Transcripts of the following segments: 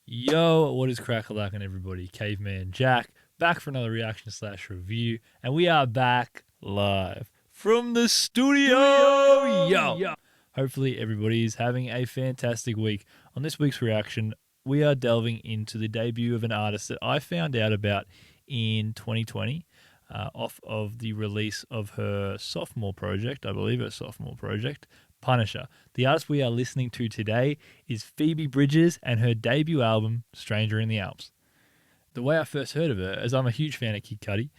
Yo, what is crack-a-lackin' everybody? Caveman Jack, back for another reaction/review, and we are back live from the studio. Yo! Hopefully everybody is having a fantastic week. On this week's reaction, we are delving into the debut of an artist that I found out about in 2020, off of the release of her sophomore project, Punisher. The artist we are listening to today is Phoebe Bridgers and her debut album, Stranger in the Alps. The way I first heard of her is I'm a huge fan of Kid Cudi,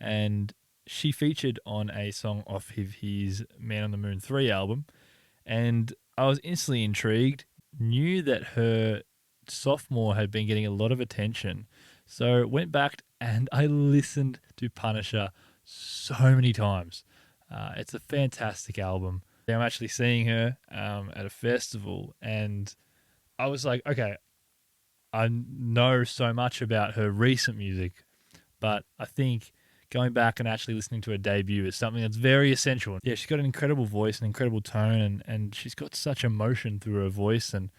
and she featured on a song off of his Man on the Moon 3 album, and I was instantly intrigued, knew that her sophomore had been getting a lot of attention, so went back and I listened to Punisher so many times. It's a fantastic album. I'm actually seeing her at a festival, and I was like, okay, I know so much about her recent music, but I think going back and actually listening to her debut is something that's very essential. Yeah, she's got an incredible voice, an incredible tone, and she's got such emotion through her voice, and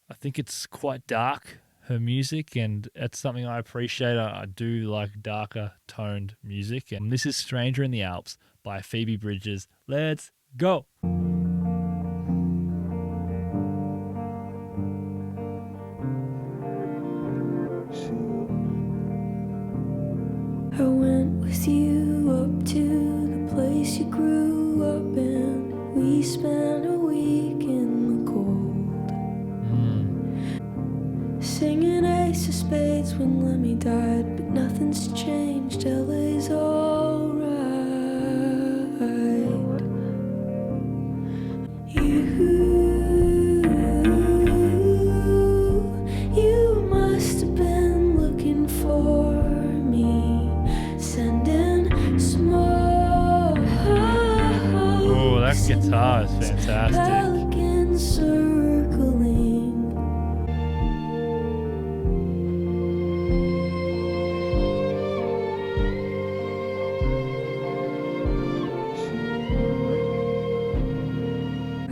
I think it's quite dark, her music, and that's something I appreciate. I do like darker toned music, and this is Stranger in the Alps by Phoebe Bridgers. Let's go! I went with you up to the place you grew up in. We spent a week in the cold, singing Ace of Spades when Lemmy died, but nothing's changed. LA's alright. You must have been looking for me, sending small. Oh, that guitar is fantastic. Pelicans circling.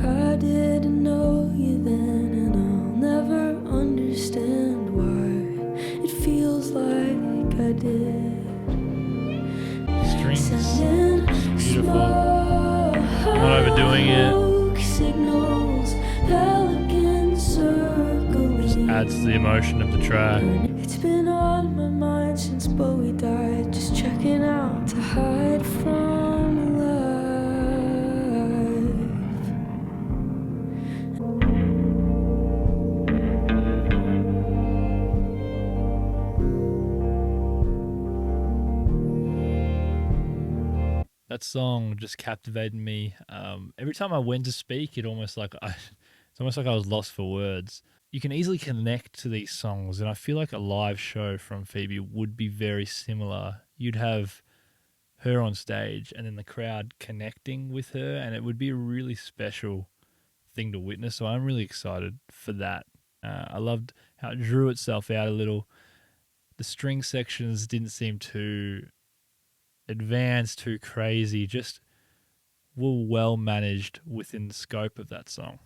I didn't know you then, and I'll never understand why it feels like I did. Strings, beautiful. Not overdoing it. Signals, pelicans circling. Just adds to the emotion of the track. It's been on my mind since Bowie died, just checking out to hide from life. That song just captivated me. Every time I went to speak, it's almost like I was lost for words. You can easily connect to these songs, and I feel like a live show from Phoebe would be very similar. You'd have her on stage, and then the crowd connecting with her, and it would be a really special thing to witness. So I'm really excited for that. I loved how it drew itself out a little. The string sections didn't seem too advanced, too crazy, just were well managed within the scope of that song.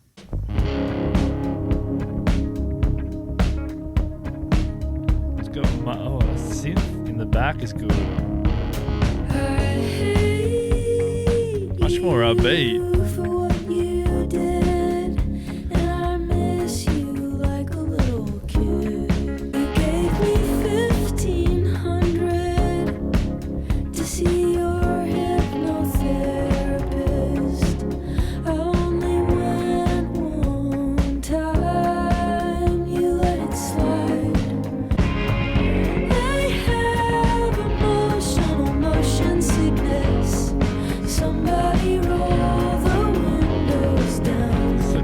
Let's go. Oh, the synth in the back is good. Much more upbeat.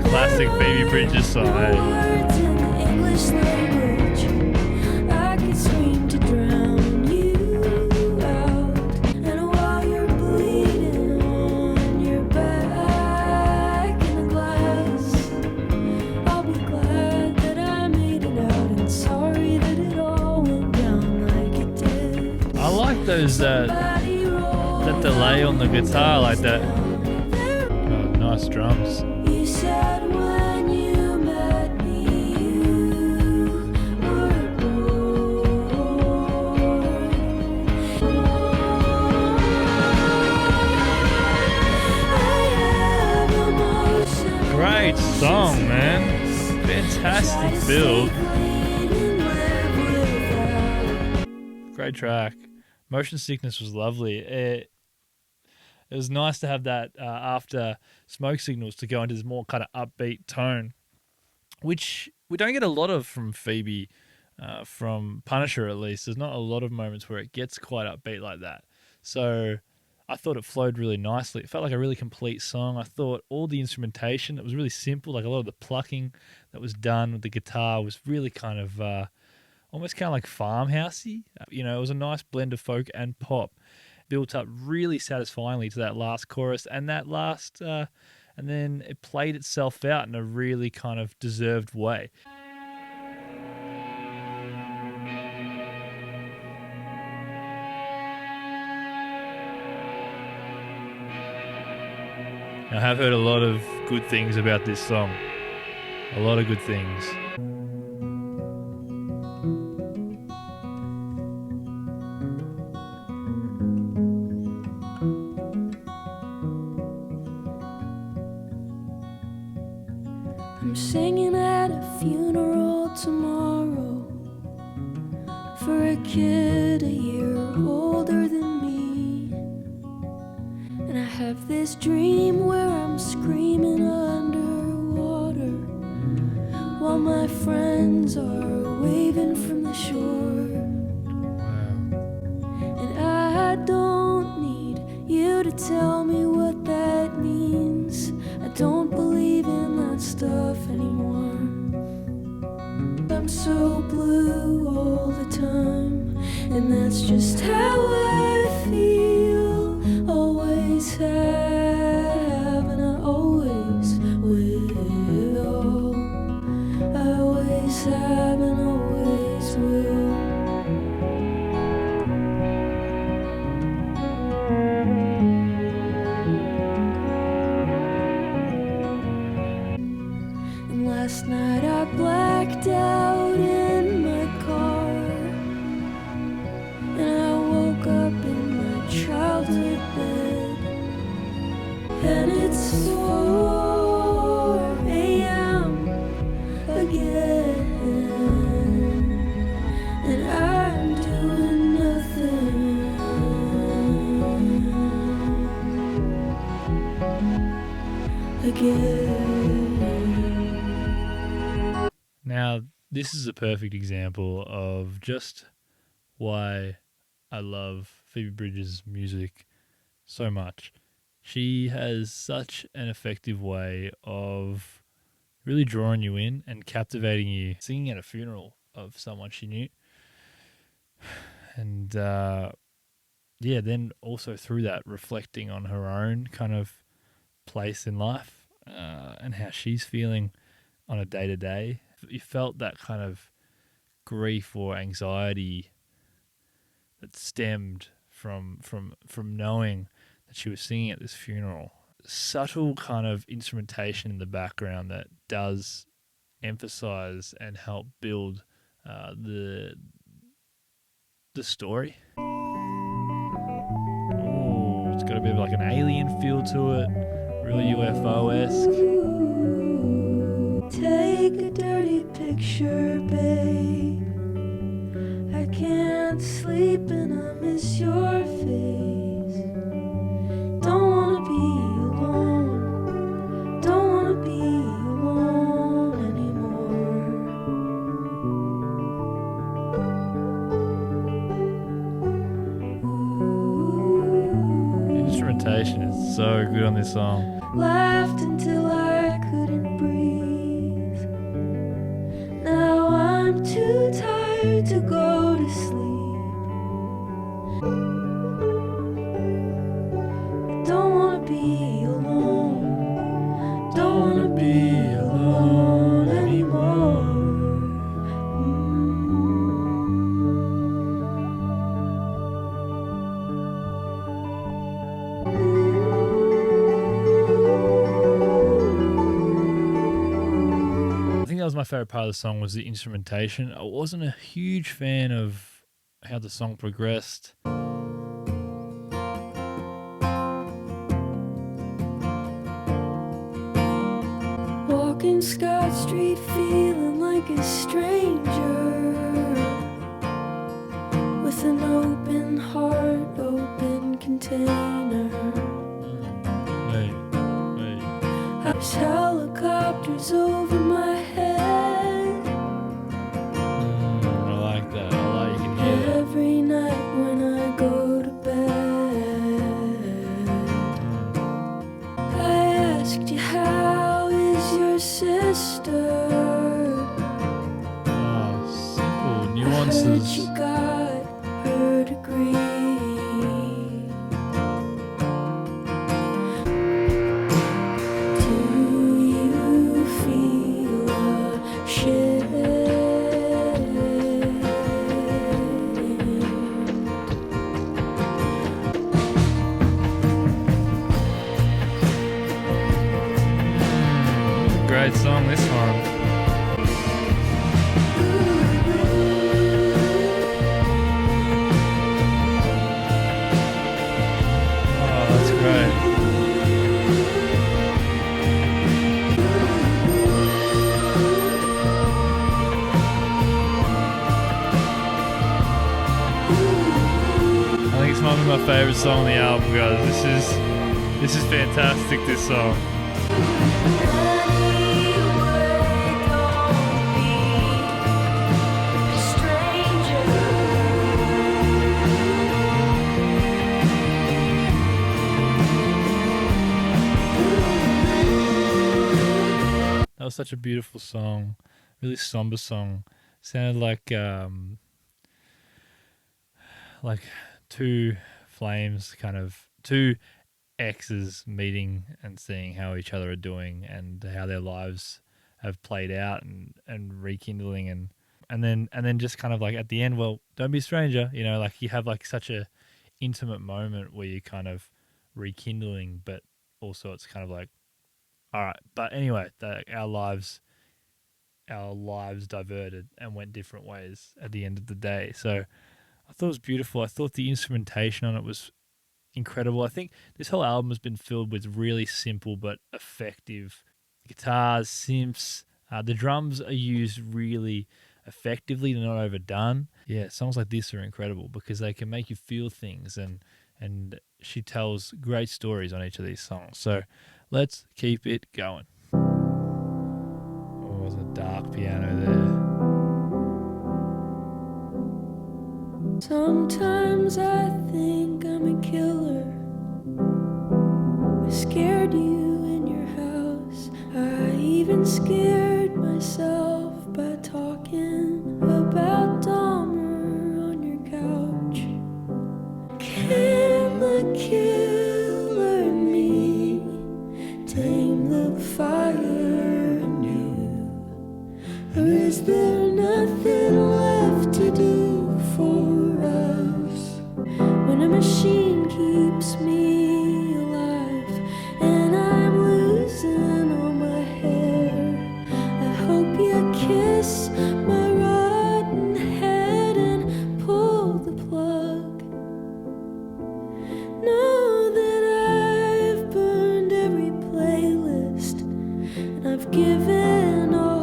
Classic Phoebe Bridgers song, I like those that delay on the guitar, like that. Oh, nice drums. You said when you met me, you build. Great track. Motion Sickness was lovely. It was nice to have that after Smoke Signals to go into this more kind of upbeat tone, which we don't get a lot of from Phoebe, from Punisher at least. There's not a lot of moments where it gets quite upbeat like that. So I thought it flowed really nicely. It felt like a really complete song. I thought all the instrumentation, it was really simple. Like a lot of the plucking that was done with the guitar was really kind of almost kind of like farmhousey. It was a nice blend of folk and pop, built up really satisfyingly to that last chorus and and then it played itself out in a really kind of deserved way. I have heard a lot of good things about this song. A lot of good things. I'm singing at a funeral tomorrow for a kid a year older than me. And I have this dream where I'm screaming underwater while my friends are waving from the shore. And I don't need you to tell me what that means. I don't believe in that stuff anymore. I'm so blue all the time, and that's just how I feel. Always have, and I always will. I always have and always will. And last night I blacked out in my car, and I woke up in my childhood bed, and it's 4 a.m. again, and I'm doing nothing again. Now, this is a perfect example of just why I love Phoebe Bridgers' music so much. She has such an effective way of really drawing you in and captivating you, singing at a funeral of someone she knew. And then also through that, reflecting on her own kind of place in life and how she's feeling on a day-to-day. You felt that kind of grief or anxiety that stemmed from knowing that she was singing at this funeral. Subtle kind of instrumentation in the background that does emphasize and help build the story. Oh, it's got a bit of like an alien feel to it, really UFO-esque. Take a dirty picture, babe. I can't sleep and I miss your face. Don't wanna be alone. Don't wanna be alone anymore. The instrumentation is so good on this song. Laughed until I couldn't breathe. Now I'm too tired to go to sleep. Don't wanna be alone. Don't wanna be alone anymore. I think that was my favorite part of the song was the instrumentation. I wasn't a huge fan of how the song progressed. Walking Scott Street feeling like a stranger with an open heart, open container. Wait. There's helicopters over my head I like that. I like you can hear that. every night when I go to bed. I asked you, how is your sister? Simple Heard nuances. you got her degree. Do you feel Great song, this one. Oh, that's great. I think this might be my favourite song on the album, guys. This is fantastic, this song. That was such a beautiful song, really somber song. Sounded like two flames, kind of two exes meeting and seeing how each other are doing and how their lives have played out and rekindling and then just kind of like at the end, well, don't be a stranger, you know, like you have like such a intimate moment where you kind of rekindling, but also it's kind of like, all right. But anyway, our lives diverted and went different ways at the end of the day. So I thought it was beautiful. I thought the instrumentation on it was incredible. I think this whole album has been filled with really simple but effective guitars, synths. The drums are used really effectively. They're not overdone. Yeah, songs like this are incredible because they can make you feel things, and she tells great stories on each of these songs. So let's keep it going. Oh, there's a dark piano there. Sometimes I think I'm a killer. I scared you in your house. I even scared myself by talking about Dahmer on your couch. Can the killer in me tame the fire in you? Or is there nothing left to do for us when a machine keeps me alive and I'm losing all my hair? I hope you kiss my rotten head and pull the plug. Know that I've burned every playlist and I've given all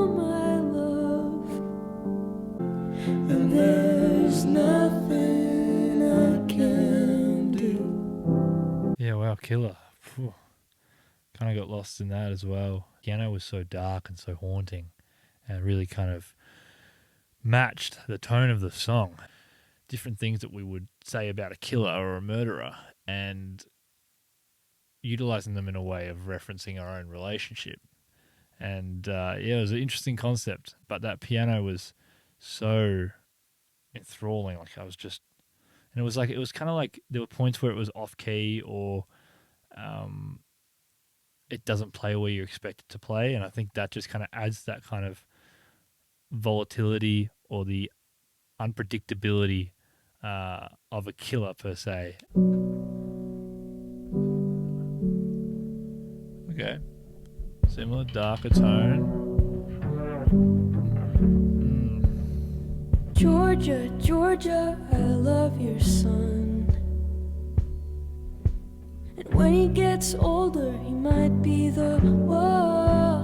my love, and there's nothing I can do. Yeah, wow, killer. Kind of got lost in that as well. Piano was so dark and so haunting and really kind of matched the tone of the song. Different things that we would say about a killer or a murderer and utilizing them in a way of referencing our own relationship. And yeah, it was an interesting concept, but that piano was so enthralling. Like I was just, and it was kind of like there were points where it was off key or it doesn't play where you expect it to play. And I think that just kind of adds that kind of volatility or the unpredictability of a killer per se. Okay. Similar, darker tone. Georgia, Georgia, I love your son. And when he gets older, he might be the one.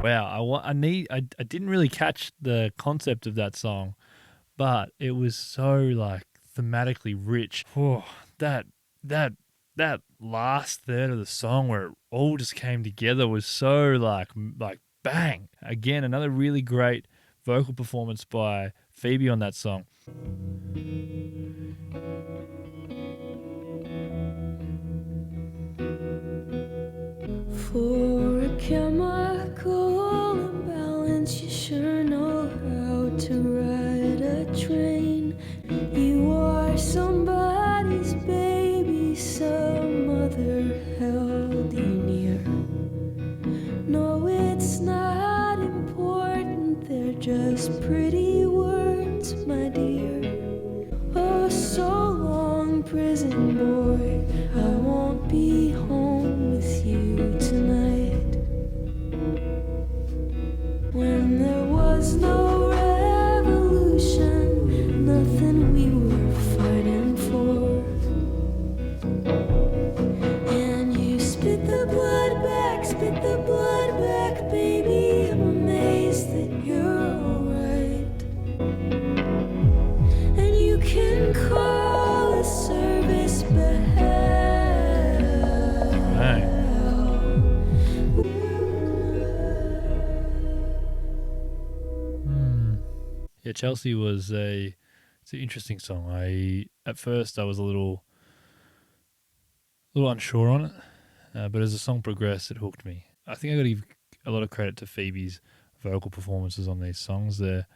Wow, I didn't really catch the concept of that song, but it was so like thematically rich. Oh, that that that last third of the song where it all just came together was so like bang. Again, another really great vocal performance by Phoebe on that song. For a chemical imbalance, you sure know how to ride a train. You are somebody's baby, some mother held you near. No, it's not important, they're just pretty words, my dear. Oh, so long, prison boy, I won't be home with you tonight. When there was no revolution, nothing we were fighting for. And you spit the blood back, baby. I'm amazed that you're alright. And you can call a service Right. Yeah, Chelsea was it's an interesting song. At first I was a little unsure on it, but as the song progressed, it hooked me. I think I got to give a lot of credit to Phoebe's vocal performances on these songs. They're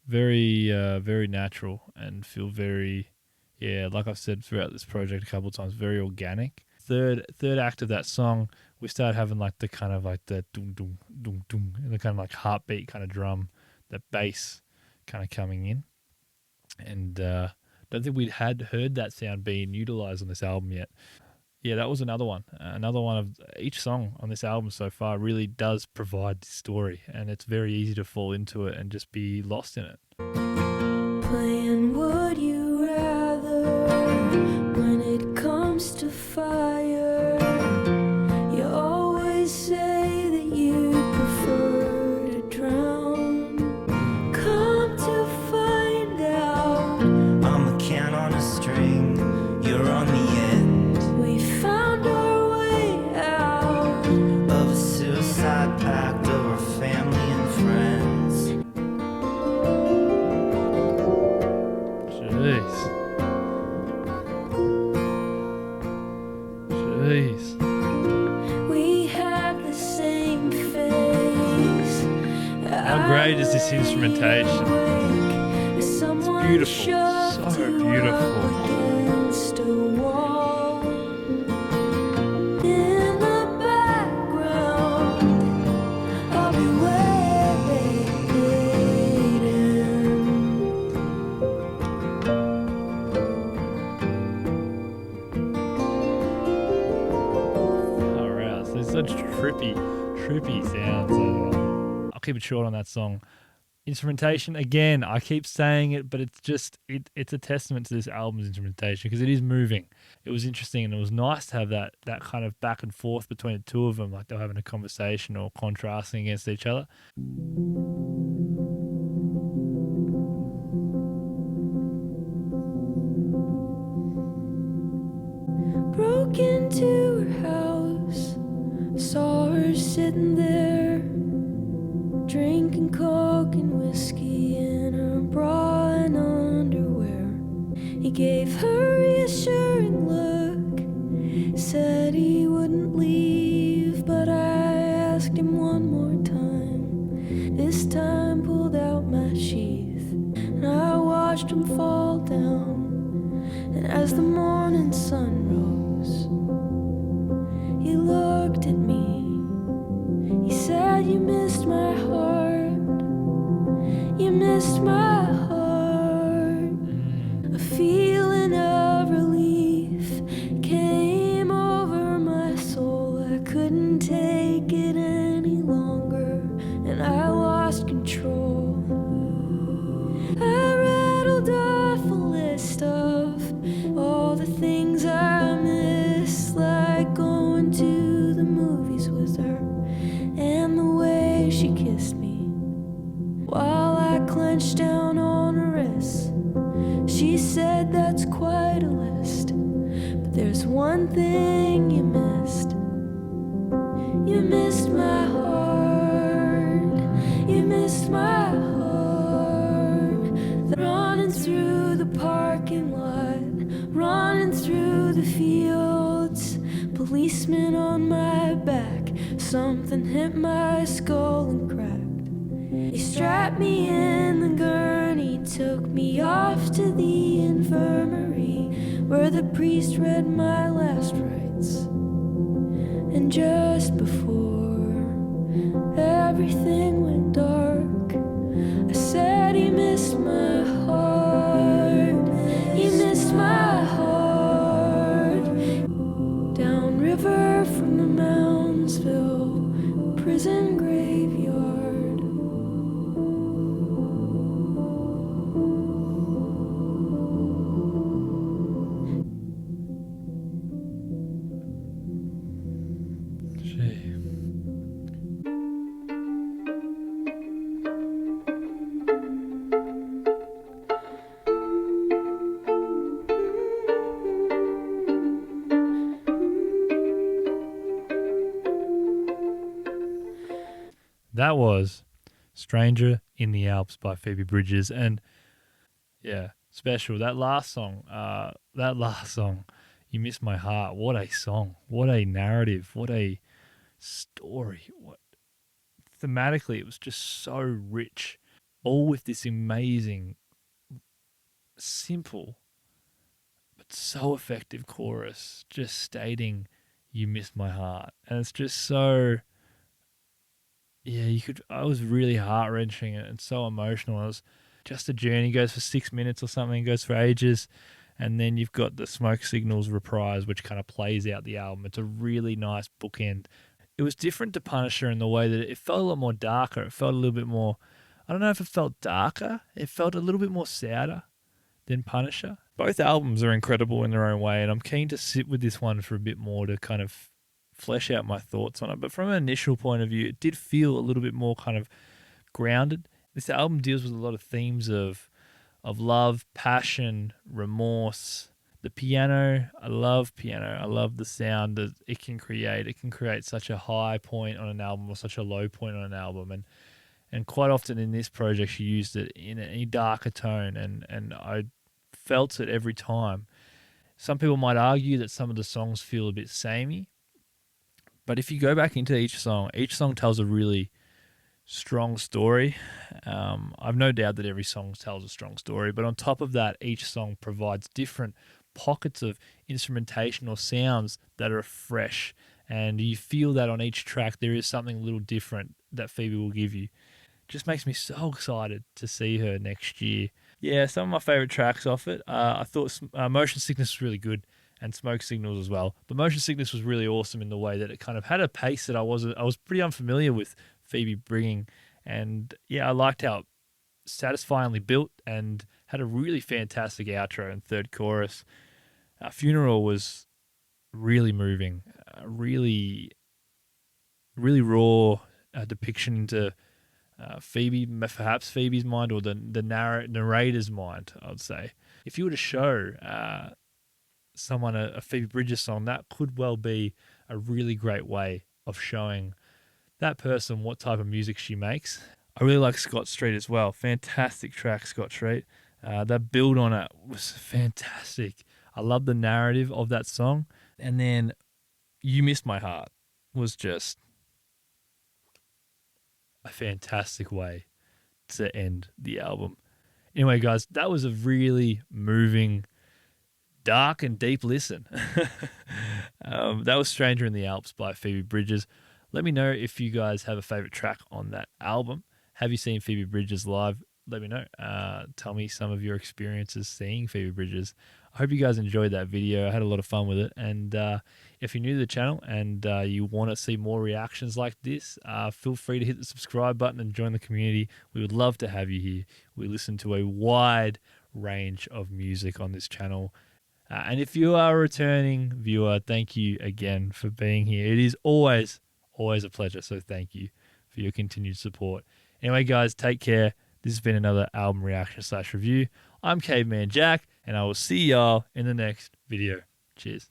very natural and feel very, like I've said throughout this project a couple of times, very organic. Third act of that song, we started having like the kind of like the doom doom doom doom, the kind of like heartbeat kind of drum, that bass kind of coming in, and don't think we'd had heard that sound being utilized on this album yet. Yeah, that was another one. Another one of each song on this album so far really does provide the story, and it's very easy to fall into it and just be lost in it. Playing would you rather when it comes to fire. You always say that you prefer to drown. Come to find out, I'm a can on a string, you're on the end we found our way out. of a suicide pact over family and friends. Jeez. We have the same face. How great is this instrumentation? It's beautiful, so beautiful. Against a wall. In the background, I'll be Alright, so it's such trippy sounds. I'll keep it short on that song. Instrumentation, again, I keep saying it, but it's just it's a testament to this album's instrumentation because it is moving. It was interesting, and it was nice to have that kind of back and forth between the two of them, like they were having a conversation or contrasting against each other. broke into her house, saw her sitting there, drinking coke and whiskey in her bra and underwear. He gave her a reassuring look, said he wouldn't leave, but I asked him one more time. This time pulled out my sheath, and I watched him fall down. And as the morning sun rose, he looked at me. He said, "You missed my heart. You missed my heart." A feeling of relief came over my soul. I couldn't take it any longer, and I lost control. I rattled off a list of all the things I miss, like going to the movies with her, and the way she one thing you missed. You missed my heart. You missed my heart. Running through the parking lot, running through the fields. Policeman on my back, something hit my skull and cracked. He strapped me in the gurney, took me off to the infirmary, where the priest read my last rites. And just before everything went dark, I said he missed my heart. He missed my heart. Down river from the Moundsville prison graveyard. Gee. That was Stranger in the Alps by Phoebe Bridgers. And yeah, special. That last song, You Miss My Heart. What a song. What a narrative. What a story. Thematically, it was just so rich. All with this amazing, simple, but so effective chorus, just stating, You Miss My Heart. And it's just so, yeah, I was really heart-wrenching and so emotional. It was just a journey, goes for 6 minutes or something, goes for ages. And then you've got the Smoke Signals Reprise, which kind of plays out the album. It's a really nice bookend. It was different to Punisher in the way that it felt a lot more darker. It felt a little bit more, I don't know if it felt darker. It felt a little bit more sadder than Punisher. Both albums are incredible in their own way, and I'm keen to sit with this one for a bit more to kind of flesh out my thoughts on it. But from an initial point of view, it did feel a little bit more kind of grounded. This album deals with a lot of themes of love, passion, remorse. The piano, I love piano. I love the sound that it can create. It can create such a high point on an album or such a low point on an album. And quite often in this project, she used it in a darker tone, and I felt it every time. Some people might argue that some of the songs feel a bit samey, but if you go back into each song tells a really strong story. I've no doubt that every song tells a strong story, but on top of that, each song provides different pockets of instrumentation or sounds that are fresh, and you feel that on each track there is something a little different that Phoebe will give you. Just makes me so excited to see her next year. Yeah, some of my favorite tracks off it. I thought Motion Sickness was really good, and Smoke Signals as well. But Motion Sickness was really awesome in the way that it kind of had a pace that I was pretty unfamiliar with Phoebe bringing. And yeah, I liked how satisfyingly built and had a really fantastic outro and third chorus. Funeral was really moving, really, really raw depiction into Phoebe, perhaps Phoebe's mind, or the narrator's mind, I would say. If you were to show someone a Phoebe Bridgers song, that could well be a really great way of showing that person what type of music she makes. I really like Scott Street as well. Fantastic track, Scott Street. That build on it was fantastic. I love the narrative of that song. And then You Missed My Heart was just a fantastic way to end the album. Anyway, guys, that was a really moving, dark and deep listen. That was Stranger in the Alps by Phoebe Bridgers. Let me know if you guys have a favorite track on that album. Have you seen Phoebe Bridgers live? Let me know. Tell me some of your experiences seeing Phoebe Bridgers. I hope you guys enjoyed that video. I had a lot of fun with it. And if you're new to the channel and you want to see more reactions like this, feel free to hit the subscribe button and join the community. We would love to have you here. We listen to a wide range of music on this channel. And if you are a returning viewer, thank you again for being here. It is always a pleasure. So thank you for your continued support. Anyway, guys, take care. This has been another album reaction / review. I'm Caveman Jack, and I will see y'all in the next video. Cheers.